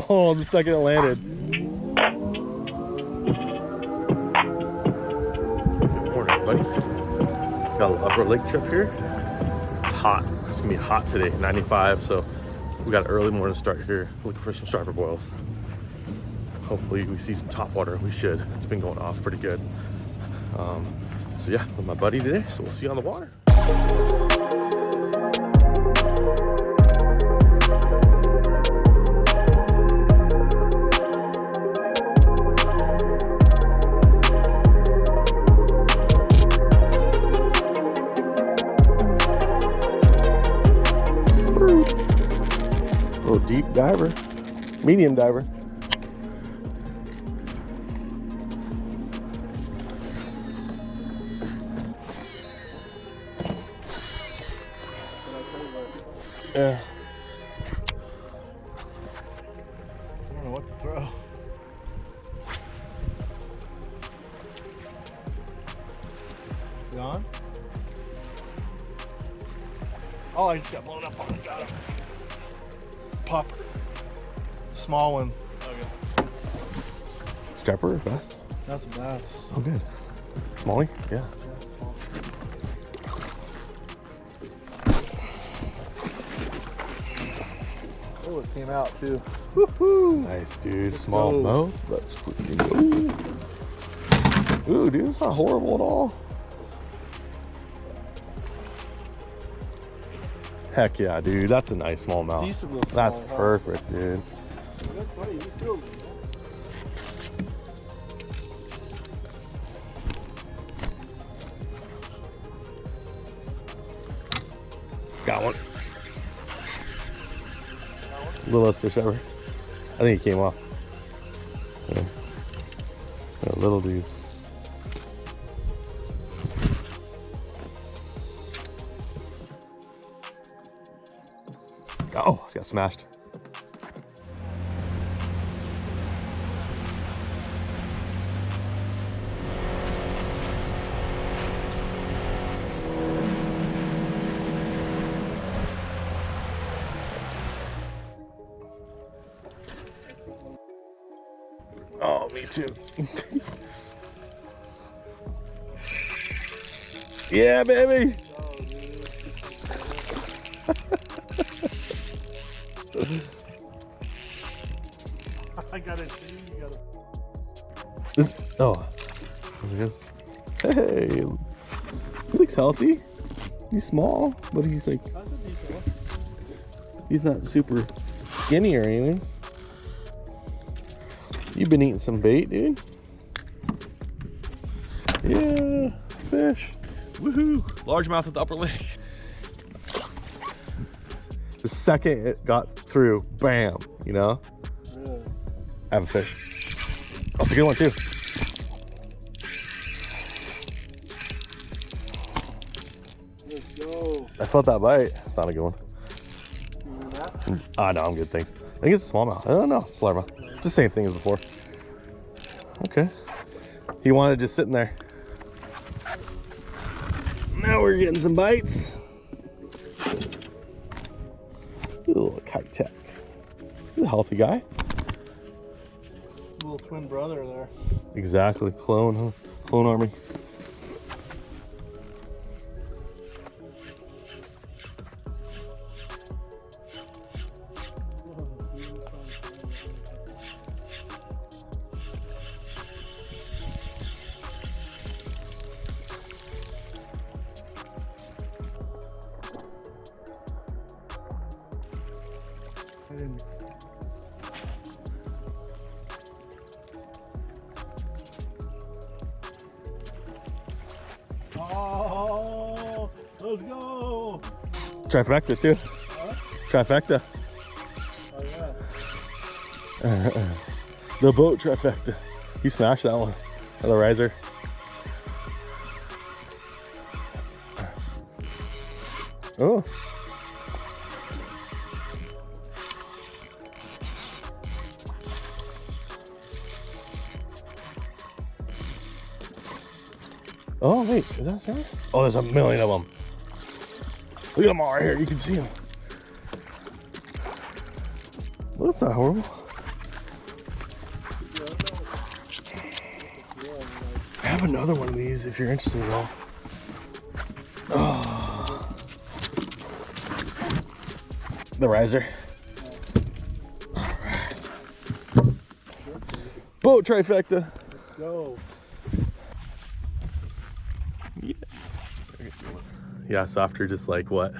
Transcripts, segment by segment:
Oh, the second it landed. Good morning, everybody. Got a little upper lake trip here. It's hot. It's gonna be hot today, 95. So we got an early morning start here, looking for some striper boils. Hopefully we see some topwater. We should. It's been going off pretty good. So yeah, with my buddy today. So we'll see you on the water. Little deep diver, medium diver. Yeah. I don't know what to throw. You on? Oh, I just got blown up on it. Got him. Popper. Small one. Okay. Striper or bass? That's a bass. Oh, good. Smallie? Yeah. Small. Oh, it came out too. Woohoo! Nice, dude. Smallmouth. Let's freaking go. Ooh, dude, it's not horrible at all. Heck yeah, dude. That's a nice smallmouth. Decent little small. That's perfect, dude. That's funny. You killed me. Got one. Littlest fish ever. I think he came off. Yeah. Yeah, little dudes. Oh, it's got smashed. Oh, me too. Yeah, baby. I got it. You got it. This, oh, I guess. Hey, he looks healthy. He's small, but he's like, he's not super skinny or anything. You've been eating some bait, dude. Yeah, fish. Woohoo! Largemouth at the upper lake. The second it got through, bam, you know? Really? I have a fish. That's a good one too. Let's go. I felt that bite. It's not a good one. You want that? Ah, no, I'm good, thanks. I think it's a smallmouth. I don't know. It's largemouth. Just the same thing as before. Okay. He wanted just sitting there. Now we're getting some bites. Ooh, Castaic. He's a healthy guy. Little twin brother there. Exactly. Clone, huh? Clone army. Oh, let's go. Trifecta too. Huh? Trifecta. Oh yeah. The boat trifecta. He smashed that one. The riser. Oh. Oh, wait, is that Sarah? Oh, there's a million of them. Look at them all right here. You can see them. Well, that's not horrible. I have another one of these if you're interested at all. Oh. The riser. All right. Boat trifecta. Let's go. Yeah, so after just like what,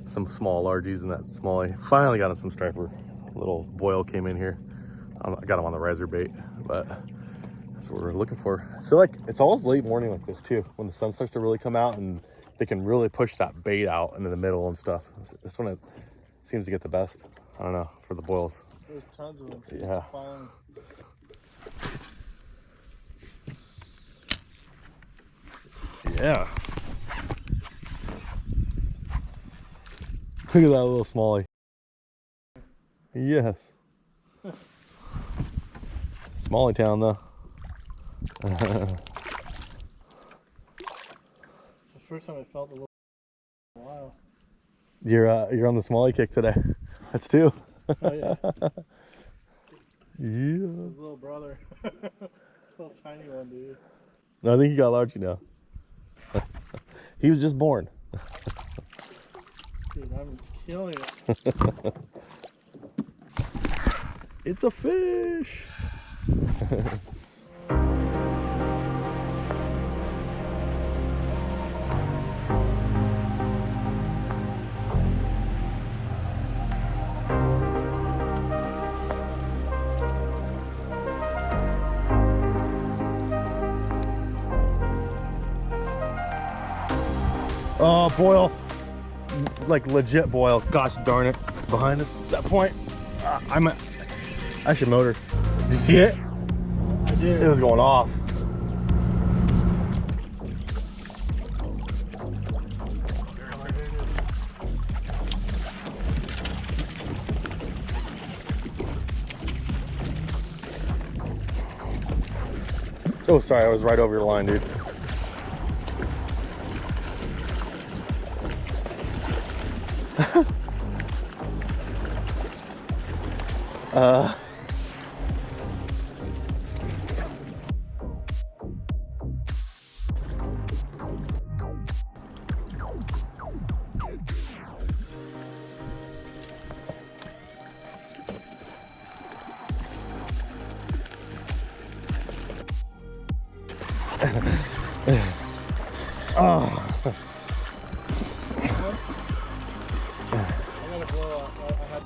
some small largies and that smallie, finally got on some striper. Little boil came in here. I got him on the riser bait, but that's what we're looking for. I feel like it's always late morning like this too, when the sun starts to really come out and they can really push that bait out into the middle and stuff. That's when it seems to get the best. I don't know, for the boils. There's tons of them. Yeah. Yeah. Look at that little smallie. Yes. Smallie town though. The first time I felt a little while. You're on the smallie kick today. That's two. Oh yeah. Yeah. His little brother. Little tiny one, dude. No, I think he got large now. He was just born. Dude, I'm killing it. It's a fish. Oh, boil. Like legit boil. Gosh darn it. Behind us at that point. I should motor. Did you see it? I did. It was going off. Oh, sorry. I was right over your line, dude. Oh. I gotta blow up. I had...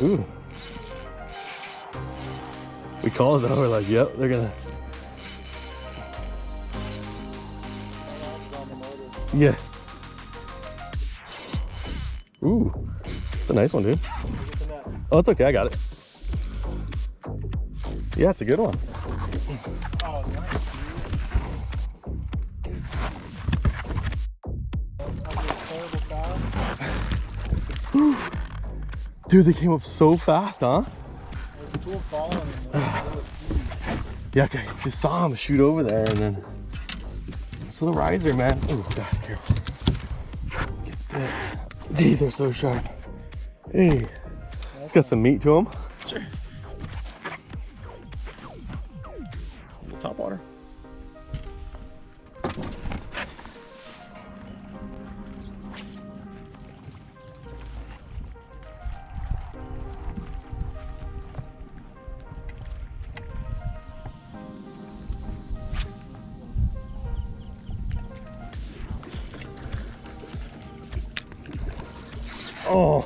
Ooh. We call it though, we're like, yep, they're gonna. Yeah. Ooh. It's a nice one, dude. Oh, it's okay, I got it. Yeah, it's a good one. Oh, nice, dude. Dude, they came up so fast, huh? There's two falling in there. Yeah, I just saw him shoot over there and then. It's a little riser, man. Oh, God, careful. Get that. Dude, they're so sharp. Hey, it's got some meat to them. Sure. Topwater.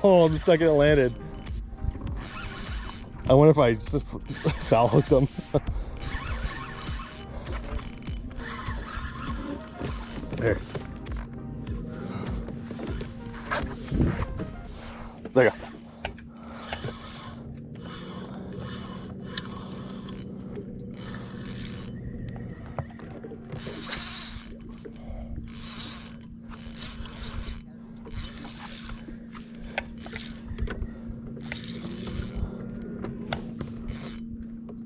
Oh, the second it landed. I wonder if I just foul hooked them. There. There you go.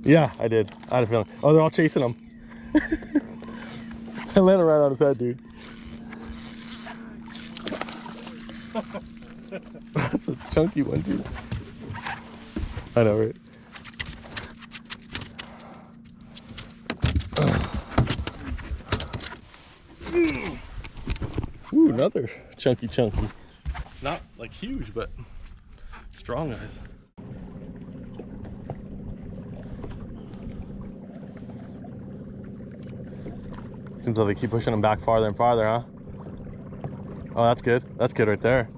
Yeah, I did. I had a feeling. Oh, they're all chasing him. I landed right on his head, dude. That's a chunky one, dude. I know, right? Ooh, another chunky. Not like huge, but strong guys. Seems like they keep pushing them back farther and farther, huh? Oh, that's good. That's good right there.